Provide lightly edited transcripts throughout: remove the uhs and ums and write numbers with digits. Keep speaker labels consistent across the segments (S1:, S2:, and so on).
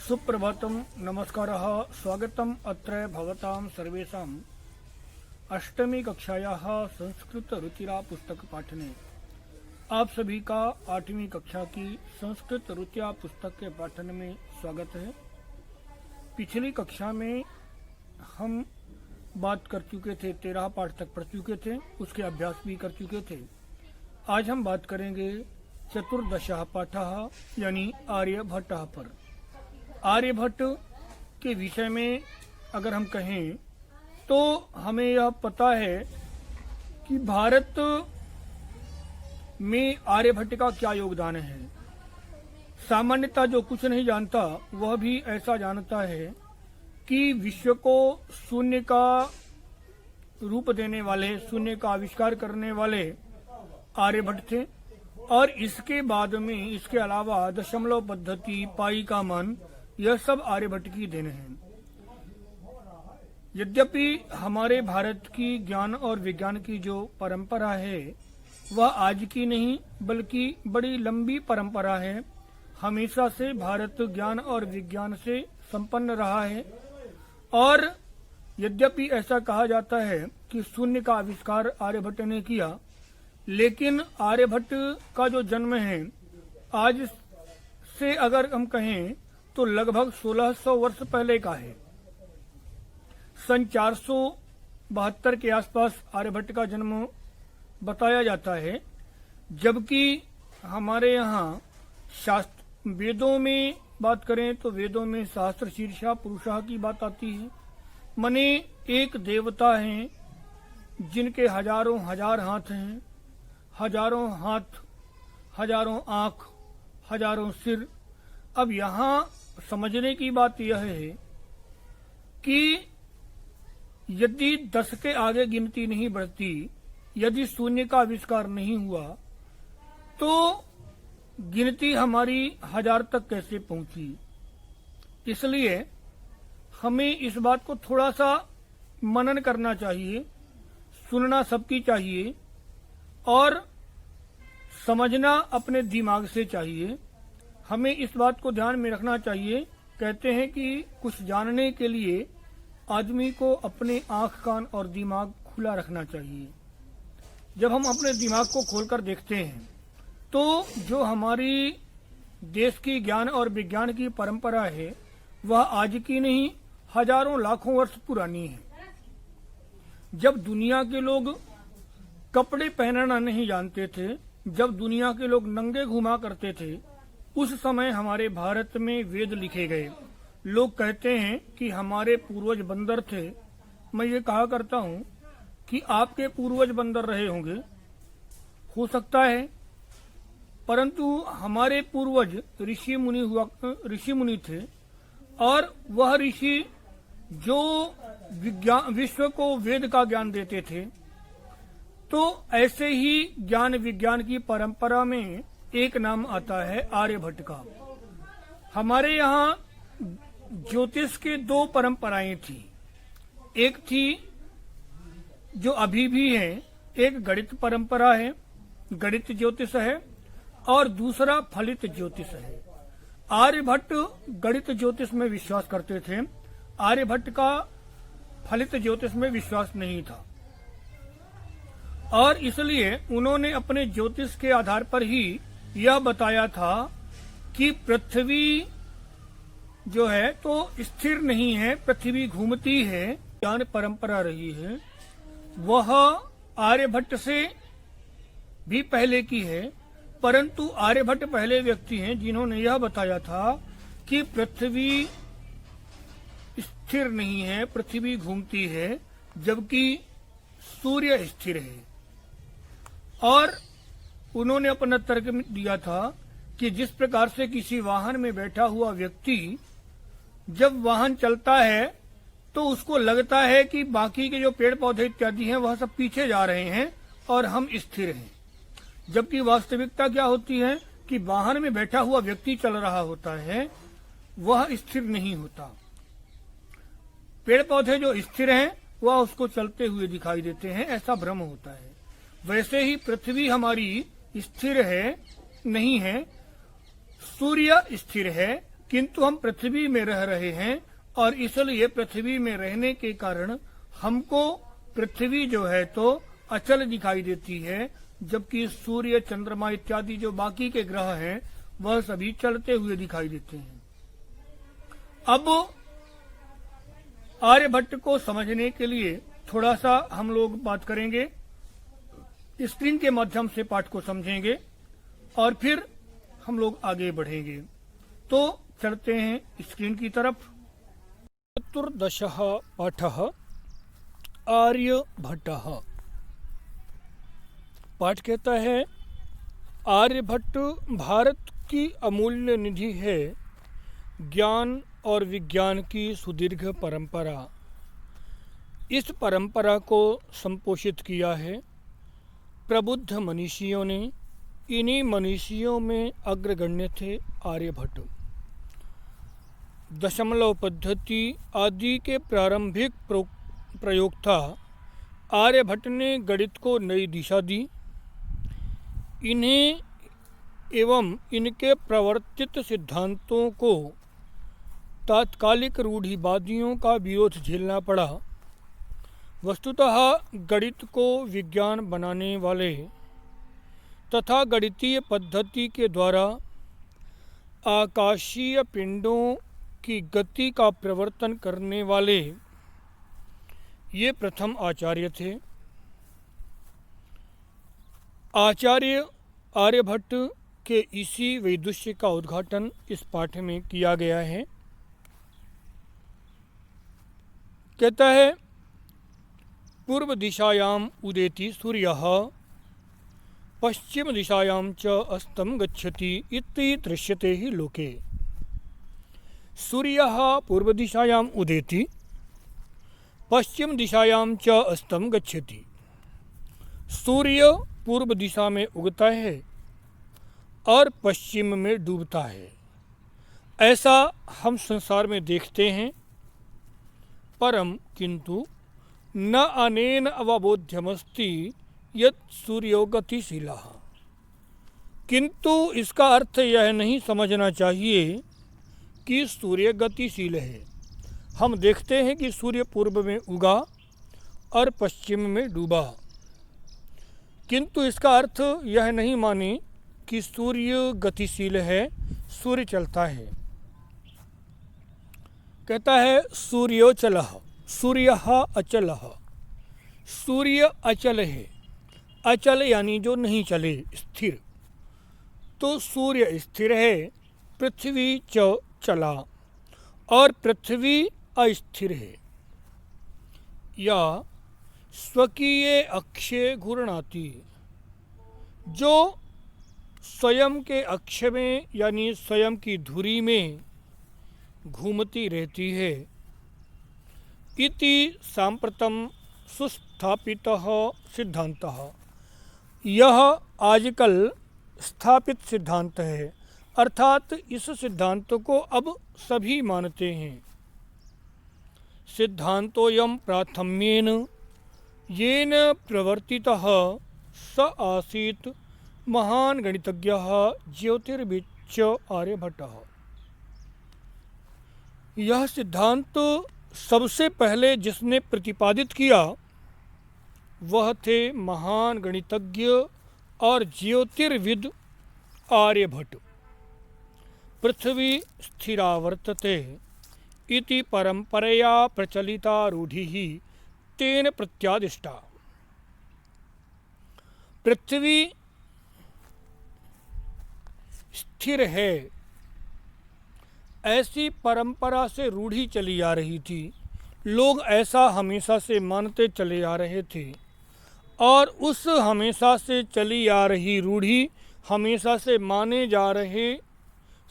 S1: सुप्रभातम नमस्कारः स्वागतम अत्र भवतां सर्वेषाम् अष्टमी कक्षायाः संस्कृत रुचिरा पुस्तक पाठने। आप सभी का 8वीं कक्षा की संस्कृत रुचिरा पुस्तक के पाठन में स्वागत है। पिछली कक्षा में हम बात कर चुके थे, 13 पाठ तक पढ़ चुके थे, उसके अभ्यास भी कर चुके थे। आज हम बात करेंगे चतुर्दशः पाठः यानी आर्यभट्टः पर। आर्यभट्ट के विषय में अगर हम कहें तो हमें यह पता है कि भारत में आर्यभट्ट का क्या योगदान है। सामान्यतः जो कुछ नहीं जानता वह भी ऐसा जानता है कि विश्व को शून्य का रूप देने वाले, शून्य का आविष्कार करने वाले आर्यभट्ट थे। और इसके बाद में इसके अलावा दशमलव पद्धति, पाई का मन, यह सब आर्यभट्ट की देन है। यद्यपि हमारे भारत की ज्ञान और विज्ञान की जो परंपरा है वह आज की नहीं बल्कि बड़ी लंबी परंपरा है। हमेशा से भारत ज्ञान और विज्ञान से संपन्न रहा है। और यद्यपि ऐसा कहा जाता है कि शून्य का आविष्कार आर्यभट्ट ने किया, लेकिन आर्यभट्ट का जो जन्म है आज से अगर हम कहें तो लगभग 1600 वर्ष पहले का है। सन 472 के आसपास आर्यभट्ट का जन्म बताया जाता है, जबकि हमारे यहाँ शास्त्र वेदों में बात करें तो वेदों में सहस्त्र शीर्षा पुरुषा की बात आती है। माने एक देवता हैं जिनके हजारों हजार हाथ हैं, हजारों हाथ, हजारों आंख, हजारों सिर। अब यहाँ समझने की बात यह है कि यदि 10 के आगे गिनती नहीं बढ़ती, यदि शून्य का आविष्कार नहीं हुआ, तो गिनती हमारी 1000 तक कैसे पहुंची। इसलिए हमें इस बात को थोड़ा सा मनन करना चाहिए, सुनना सबकी चाहिए और समझना अपने दिमाग से चाहिए। हमें इस बात को ध्यान में रखना चाहिए। कहते हैं कि कुछ जानने के लिए आदमी को अपने आंख, कान और दिमाग खुला रखना चाहिए। जब हम अपने दिमाग को खोलकर देखते हैं तो जो हमारी देश की ज्ञान और विज्ञान की परंपरा है वह आज की नहीं, हजारों लाखों वर्ष पुरानी है। जब दुनिया के लोग कपड़े पहनना नहीं जानते थे, जब दुनिया के लोग नंगे घुमा करते थे, उस समय हमारे भारत में वेद लिखे गए। लोग कहते हैं कि हमारे पूर्वज बंदर थे। मैं ये कहा करता हूँ कि आपके पूर्वज बंदर रहे होंगे, हो सकता है, परंतु हमारे पूर्वज ऋषि मुनि थे। और वह ऋषि जो विश्व को वेद का ज्ञान देते थे। तो ऐसे ही ज्ञान विज्ञान की परंपरा में एक नाम आता है आर्यभट्ट का। हमारे यहाँ ज्योतिष के 2 परंपराएं थी। एक थी जो अभी भी है, एक गणित परंपरा है, गणित ज्योतिष है, और दूसरा फलित ज्योतिष है। आर्यभट्ट गणित ज्योतिष में विश्वास करते थे। आर्यभट्ट का फलित ज्योतिष में विश्वास नहीं था और इसलिए उन्होंने अपने ज्योतिष के आधार पर ही यह बताया था कि पृथ्वी जो है तो स्थिर नहीं है, पृथ्वी घूमती है। ज्ञान परंपरा रही है वह आर्यभट्ट से भी पहले की है, परंतु आर्यभट्ट पहले व्यक्ति हैं जिन्होंने यह बताया था कि पृथ्वी स्थिर नहीं है, पृथ्वी घूमती है, जबकि सूर्य स्थिर है। और उन्होंने अपना तर्क दिया था कि जिस प्रकार से किसी वाहन में बैठा हुआ व्यक्ति जब वाहन चलता है तो उसको लगता है कि बाकी के जो पेड़ पौधे इत्यादि हैं वह सब पीछे जा रहे हैं और हम स्थिर हैं, जबकि वास्तविकता क्या होती है कि वाहन में बैठा हुआ व्यक्ति चल रहा होता है, वह स्थिर नहीं होता। पेड़ पौधे जो स्थिर हैं वह उसको चलते हुए दिखाई देते हैं, ऐसा भ्रम होता है। वैसे ही पृथ्वी हमारी स्थिर है नहीं है, सूर्य स्थिर है, किंतु हम पृथ्वी में रह रहे हैं और इसलिए पृथ्वी में रहने के कारण हमको पृथ्वी जो है तो अचल दिखाई देती है, जबकि सूर्य, चंद्रमा इत्यादि जो बाकी के ग्रह हैं वह सभी चलते हुए दिखाई देते हैं। अब आर्यभट्ट को समझने के लिए थोड़ा सा हम लोग बात करेंगे, स्क्रीन के माध्यम से पाठ को समझेंगे और फिर हम लोग आगे बढ़ेंगे। तो चलते हैं स्क्रीन की तरफ। चतुर्दशः पाठः आर्यभट्टः। पाठ कहता है, आर्यभट्ट भारत की अमूल्य निधि है, ज्ञान और विज्ञान की सुदीर्घ परंपरा। इस परंपरा को संपोषित किया है प्रबुद्ध मनीषियों ने। इन्हीं मनीषियों में अग्रगण्य थे आर्यभट्ट। दशमलव पद्धति आदि के प्रारंभिक प्रयोक्ता आर्यभट्ट ने गणित को नई दिशा दी। इन्हें एवं इनके प्रवर्तित सिद्धांतों को तात्कालिक रूढ़िवादियों का विरोध झेलना पड़ा। वस्तुतः गणित को विज्ञान बनाने वाले तथा गणितीय पद्धति के द्वारा आकाशीय पिंडों की गति का प्रवर्तन करने वाले ये प्रथम आचार्य थे। आचार्य आर्यभट्ट के इसी वैदुष्य का उद्घाटन इस पाठ में किया गया है। कहता है, पूर्व दिशायाम उदेति सूर्यः पश्चिम दिशायां च अस्तं गच्छति इति दृश्यते हि लोके। सूर्यः पूर्व दिशायां उदेति पश्चिम दिशायां च अस्तं गच्छति। सूर्य पूर्व दिशा में उगता है और पश्चिम में डूबता है, ऐसा हम संसार में देखते हैं। परम किंतु न अनेन अवबोध्यमस्ति यत् सूर्यो गतिशीलः। किंतु इसका अर्थ यह नहीं समझना चाहिए कि सूर्य गतिशील है। हम देखते हैं कि सूर्य पूर्व में उगा और पश्चिम में डूबा, किंतु इसका अर्थ यह नहीं माने कि सूर्य गतिशील है, सूर्य चलता है। कहता है, सूर्योचलः सूर्यः अचलः। सूर्य अचल है, अचल यानी जो नहीं चले, स्थिर। तो सूर्य स्थिर है, पृथ्वी चला और पृथ्वी अस्थिर है। या स्वकीय अक्षे घूर्णाति, जो स्वयं के अक्ष में यानी स्वयं की धुरी में घूमती रहती है। इति सांप्रतम सुस्थापितः सिद्धांतः। यह आजकल स्थापित सिद्धांत है, अर्थात इस सिद्धांत को अब सभी मानते हैं। सिद्धांतोऽयं प्राथम्येन येन प्रवर्तितः स आसीत् महान गणितज्ञः ज्योतिर्विच्च आर्यभट्टः। यह सिद्धांत सबसे पहले जिसने प्रतिपादित किया वह थे महान गणितज्ञ और ज्योतिर्विद आर्यभट्ट। पृथ्वी स्थिरा वर्तते इति परंपरया प्रचलिता रूढ़िः तेन प्रत्यादिष्टा। पृथ्वी स्थिर है, ऐसी परंपरा से रूढ़ी चली आ रही थी। लोग ऐसा हमेशा से मानते चले आ रहे थे और उस हमेशा से चली आ रही रूढ़ी, हमेशा से माने जा रहे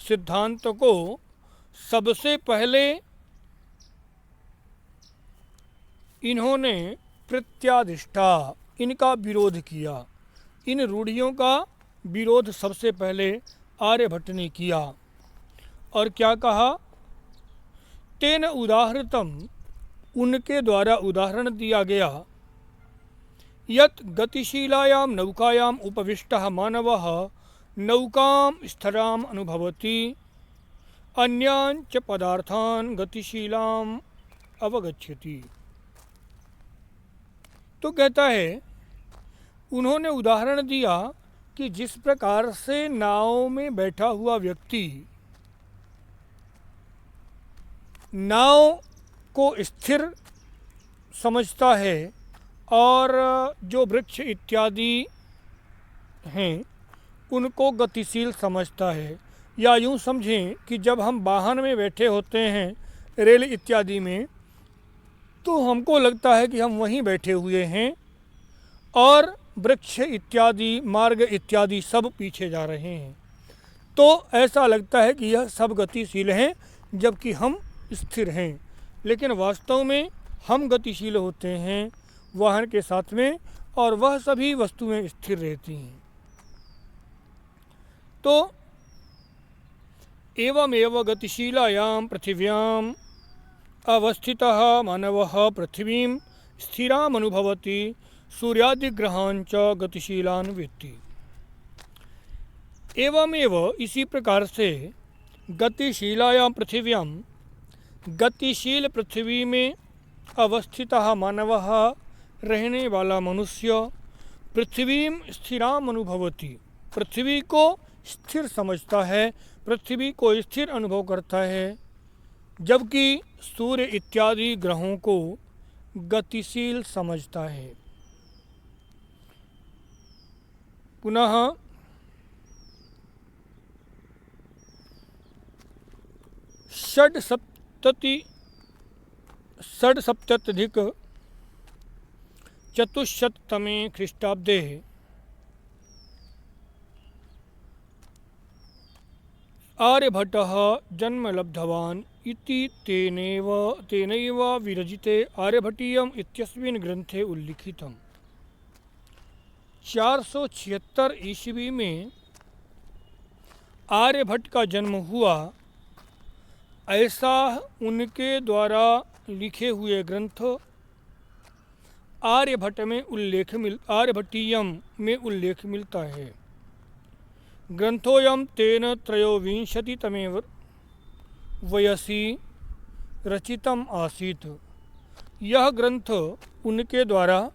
S1: सिद्धांत को सबसे पहले इन्होंने प्रत्यादिष्टा, इनका विरोध किया। इन रूढ़ियों का विरोध सबसे पहले आर्यभट्ट ने किया। और क्या कहा? तेन उदाहृतम, उनके द्वारा उदाहरण दिया गया, यत् गतिशीलायां नौकायां उपविष्टः मानवः नौकां स्थिराम् अनुभवति। अन्यान च पदार्थान गतिशीलाम अवगच्छति। तो कहता है, उन्होंने उदाहरण दिया कि जिस प्रकार से नाव में बैठा हुआ व्यक्ति नाव को स्थिर समझता है और जो वृक्ष इत्यादि हैं उनको गतिशील समझता है, या यूँ समझें कि जब हम वाहन में बैठे होते हैं रेल इत्यादि में, तो हमको लगता है कि हम वहीं बैठे हुए हैं और वृक्ष इत्यादि मार्ग इत्यादि सब पीछे जा रहे हैं। तो ऐसा लगता है कि यह सब गतिशील हैं जबकि हम स्थिर हैं, लेकिन वास्तव में हम गतिशील होते हैं वाहन के साथ में और वह सभी वस्तुएं स्थिर रहती हैं। तो एवमेव गतिशीलायां पृथिव्याम् अवस्थितः मानवः पृथ्वीं स्थिराम् अनुभवति सूर्यादिग्रहान् च गतिशीलान् वेत्ति। एवमेव इसी प्रकार से गतिशीलायां पृथिव्यां गतिशील पृथ्वी में अवस्थितः मानवः रहने वाला मनुष्य पृथ्वीं स्थिराम् अनुभवति, पृथ्वी को स्थिर समझता है, पृथ्वी को स्थिर अनुभव करता है, जबकि सूर्य इत्यादि ग्रहों को गतिशील समझता है। पुनः षड्सप्तत्यधिक चतुश्शततमे ख्रीष्टाब्दे आर्यभट्टः जन्म लब्धवान् इति तेनैव विरचिते आर्यभट्टीयम् इत्यस्मिन् ग्रंथे उल्लिखितम्। 476 ईस्वी में आर्यभट्ट का जन्म हुआ, ऐसा उनके द्वारा लिखे हुए ग्रंथ आर्यभट्टीयम में उल्लेख मिलता है। ग्रंथोऽयं तेन त्रयोविंशतितमे वयसि रचितम् आसीत्। यह ग्रंथ उनके द्वारा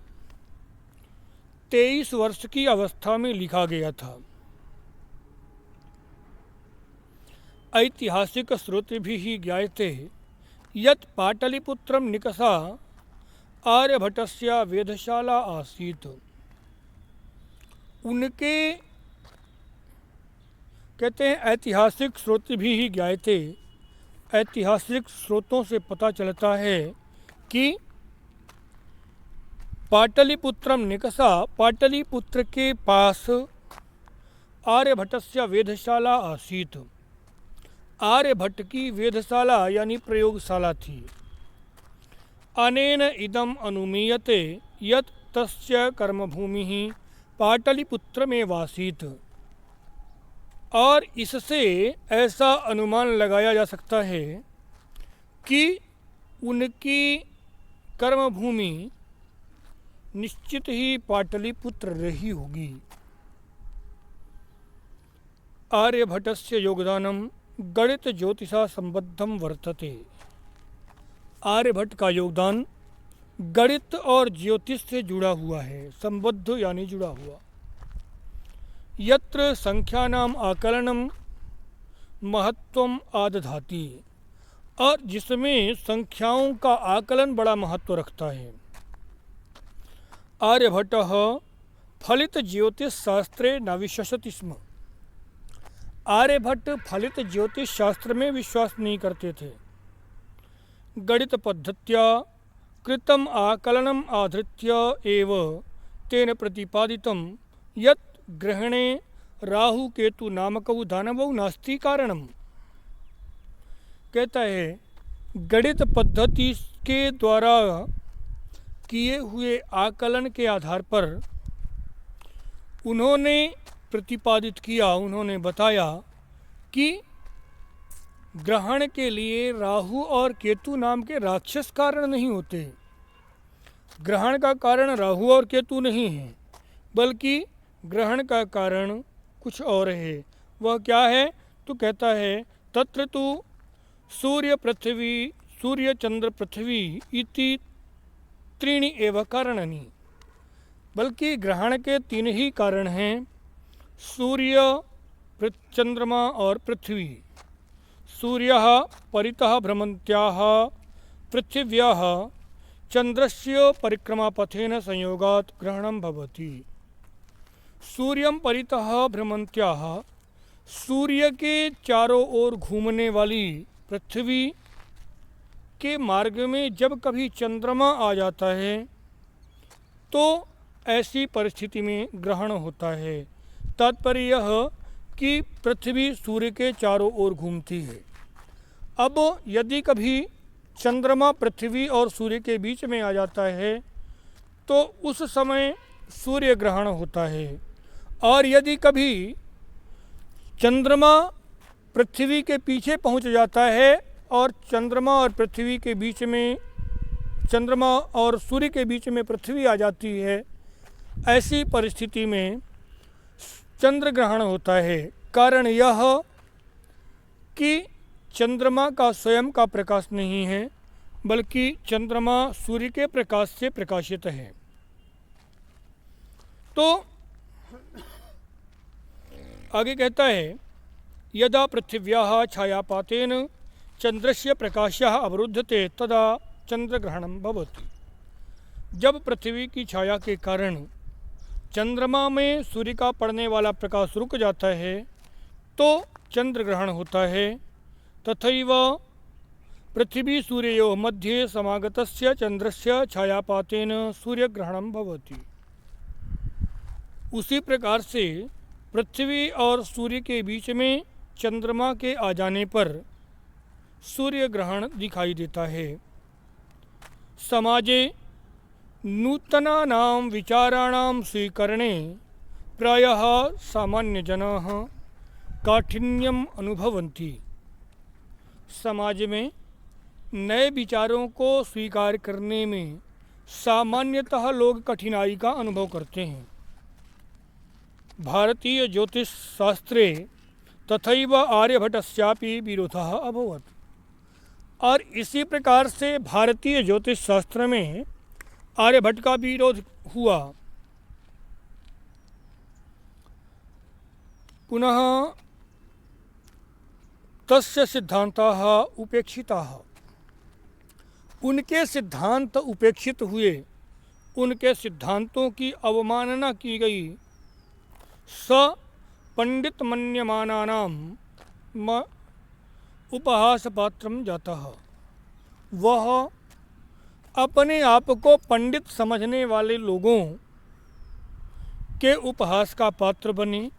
S1: 23 वर्ष की अवस्था में लिखा गया था। ऐतिहासिक स्रोतभिः ज्ञायते यत् पाटलिपुत्रं निकषा आर्यभट्टस्य वेधशाला आसीत्। उनके कहते हैं ऐतिहासिक स्रोतभिः ज्ञायते, ऐतिहासिक स्रोतों से पता चलता है कि पाटलिपुत्रम निकषा, पाटलिपुत्र के पास आर्यभट्टस्य वेधशाला आसीत्। आर्यभट्ट की वेधशाला यानी प्रयोगशाला थी। अनेन इदम अनुमीयते यत् तस्य कर्मभूमिः पाटलिपुत्रमेवासीत्। और इससे ऐसा अनुमान लगाया जा सकता है कि उनकी कर्मभूमि निश्चित ही पाटलिपुत्र रही होगी। आर्यभट्टस्य योगदानम गणित ज्योतिषा संबद्धम वर्तते। आर्यभट्ट का योगदान गणित और ज्योतिष से जुड़ा हुआ है। संबद्ध यानी जुड़ा हुआ। यत्र संख्यानाम आकलनम महत्वम आदधाति, और जिसमें संख्याओं का आकलन बड़ा महत्व रखता है। आर्यभट्टः फलित ज्योतिष शास्त्रे न विश्वसति स्म। आर्यभट्ट फलित ज्योतिष शास्त्र में विश्वास नहीं करते थे। गणित पद्धत्या कृतम आकलनम आधृत्य एव तेन प्रतिपादितम यत् ग्रहणे राहु केतु नामकौ दानवौ नास्ति कारणम। कहता है गणित पद्धति के द्वारा किए हुए आकलन के आधार पर उन्होंने प्रतिपादित किया, उन्होंने बताया कि ग्रहण के लिए राहु और केतु नाम के राक्षस कारण नहीं होते। ग्रहण का कारण राहु और केतु नहीं है, बल्कि ग्रहण का कारण कुछ और है। वह क्या है? तो कहता है तत्र तु सूर्य पृथ्वी सूर्य चंद्र पृथ्वी इति त्रीणि एव कारणानि, बल्कि ग्रहण के तीन ही कारण हैं, सूर्य, चंद्रमा और पृथ्वी। सूर्यः परितः भ्रमन्त्याः पृथिव्याः चंद्रस्य परिक्रमापथेन संयोगात् ग्रहणं भवति। सूर्यं परितः भ्रमन्त्याः, सूर्य के चारों ओर घूमने वाली पृथ्वी के मार्ग में जब कभी चंद्रमा आ जाता है तो ऐसी परिस्थिति में ग्रहण होता है। तात्पर्य यह कि पृथ्वी सूर्य के चारों ओर घूमती है। अब यदि कभी चंद्रमा पृथ्वी और सूर्य के बीच में आ जाता है तो उस समय सूर्य ग्रहण होता है। और यदि कभी चंद्रमा पृथ्वी के पीछे पहुंच जाता है और चंद्रमा और पृथ्वी के बीच में, चंद्रमा और सूर्य के बीच में पृथ्वी आ जाती है, ऐसी परिस्थिति में चंद्र ग्रहण होता है। कारण यह कि चंद्रमा का स्वयं का प्रकाश नहीं है, बल्कि चंद्रमा सूर्य के प्रकाश से प्रकाशित है। तो आगे कहता है, यदा पृथिव्याः छायापातेन चंद्रस्य प्रकाशः अवरुद्धते तदा चंद्रग्रहणं भवति। जब पृथ्वी की छाया के कारण चंद्रमा में सूर्य का पड़ने वाला प्रकाश रुक जाता है तो चंद्र ग्रहण होता है। तथैव पृथ्वी सूर्ययोः मध्ये समागतस्य चंद्रस्य छायापातेन सूर्यग्रहणं भवति। उसी प्रकार से पृथ्वी और सूर्य के बीच में चंद्रमा के आ जाने पर सूर्य ग्रहण दिखाई देता है। समाजे नूतनानां विचाराणां स्वीकरणे प्रायः सामान्यजनाः काठिन्यम अनुभवन्ति। समाज में नए विचारों को स्वीकार करने में सामान्यतः लोग कठिनाई का अनुभव करते हैं। भारतीय ज्योतिष शास्त्रे तथैव आर्यभट्टस्यापि विरोधः अभवत्। और इसी प्रकार से भारतीय ज्योतिष शास्त्र में आर्यभट्ट का विरोध हुआ। पुनः तस्य सिद्धांताः उपेक्षिताः, उनके सिद्धांत उपेक्षित हुए, उनके सिद्धांतों की अवमानना की गई। स पंडित मन्यमानानां उपहास पात्रम जातः, वह अपने आप को पंडित समझने वाले लोगों के उपहास का पात्र बने।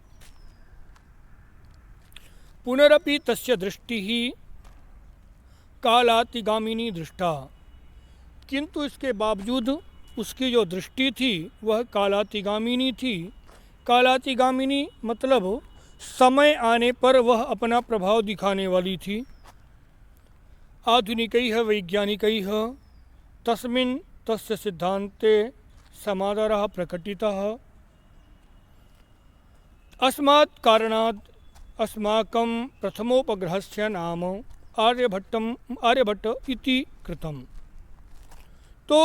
S1: पुनरपि तस्य दृष्टि ही कालातिगामिनी दृष्टा, किंतु इसके बावजूद उसकी जो दृष्टि थी वह कालातिगामिनी थी। कालातिगामिनी मतलब समय आने पर वह अपना प्रभाव दिखाने वाली थी। आधुनिकैः वैज्ञानिकैः तस्मिन् तस्य सिद्धान्ते समादरः प्रकटितः। अस्मात् कारणात् अस्माकं प्रथमोपग्रहस्य नाम आर्यभट्ट इति कृतम्। तो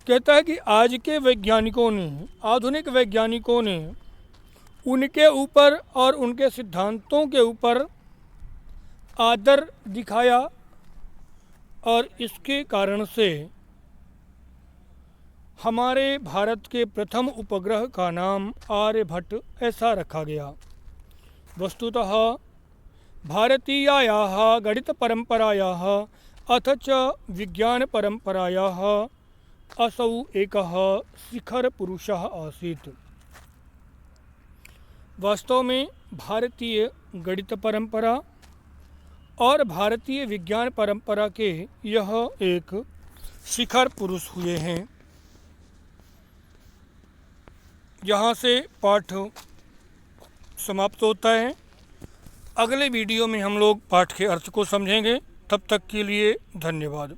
S1: कहता है कि आज के वैज्ञानिकों ने, आधुनिक वैज्ञानिकों ने उनके ऊपर और उनके सिद्धांतों के ऊपर आदर दिखाया और इसके कारण से हमारे भारत के प्रथम उपग्रह का नाम आर्यभट्ट ऐसा रखा गया। वस्तुतः भारतीयायाः गणित परंपरायाः अथ च विज्ञान परंपरायाः असौ एकः शिखर पुरुषः आसीत्। वास्तव में भारतीय गणित परंपरा और भारतीय विज्ञान परंपरा के यह एक शिखर पुरुष हुए हैं। यहाँ से पाठ समाप्त होता है। अगले वीडियो में हम लोग पाठ के अर्थ को समझेंगे। तब तक के लिए धन्यवाद।